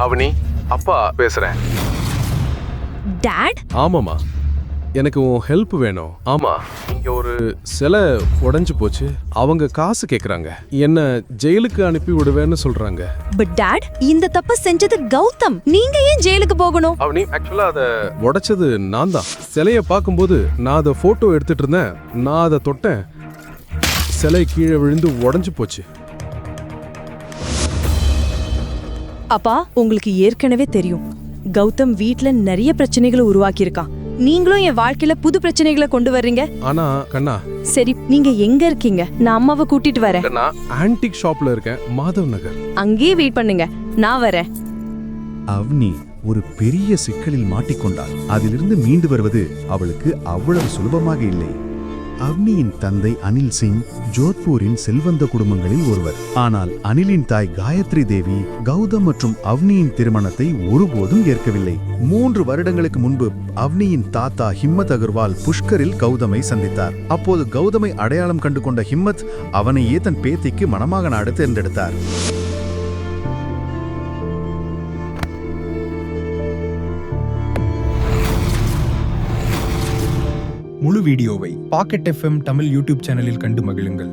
அவனி, அப்பா பேசுறேன். டாட்? ஆமாமா, எனக்கு உன் ஹெல்ப் வேணும். ஆமா, இங்க ஒரு சிலை உடைஞ்சு போச்சு. அவங்க காசு கேக்குறாங்க. என்ன ஜெயிலுக்கு அனுப்பி விடுவேன்னு சொல்றாங்க. பட் டாட், இந்த தப்ப செஞ்சது கௌதம். நீங்க ஏன் ஜெயிலுக்கு போகணும்? அவனி, ஆக்சுவலா அத உடைச்சது நான் தான். சிலைய பார்க்கும்போது நான் அத போட்டோ எடுத்துட்டு இருந்தேன். நான் அதை தொட்டேன். சிலை கீழே விழுந்து உடைஞ்சு போச்சு. அப்பா, உங்களுக்கு ஏற்கனவே தெரியும் கௌதம் வீட்ல நிறைய பிரச்சனைகளை உருவாக்கி இருக்கான். நீங்களும் என் வாழ்க்கையில புது பிரச்சனைகளை கொண்டு வர்றீங்க. ஆனா கண்ணா, சரி, நீங்க எங்க இருக்கீங்க? நான் அம்மாவை கூட்டிட்டு வரேன். நான் ஆன்டிக் ஷாப்ல இருக்கேன், மாதவ் நகர். அங்கேயே வெயிட் பண்ணுங்க, நான் வரேன். அவனி ஒரு பெரிய சிக்கலில் மாட்டிக்கொண்டாள். அதிலிருந்து மீண்டு வருவது அவளுக்கு அவ்வளவு சுலபமாக இல்லை. அவனியின் தந்தை அனில் சிங் ஜோத்பூரின் செல்வந்த குடும்பங்களில் ஒருவர். ஆனால் அனிலின் தாய் காயத்ரி தேவி கௌதம் மற்றும் அவனியின் திருமணத்தை ஒருபோதும் ஏற்கவில்லை. 3 வருடங்களுக்கு முன்பு அவனியின் தாத்தா ஹிம்மத் அகர்வால் புஷ்கரில் கௌதமை சந்தித்தார். அப்போது கௌதமை அடையாளம் கண்டு கொண்ட ஹிம்மத் அவனையே தன் பேத்திக்கு மணமகனாக தேர்ந்தெடுத்தார். முழு வீடியோவை பாக்கெட் FM தமிழ் யூடியூப் சேனலில் கண்டு மகிழுங்கள்.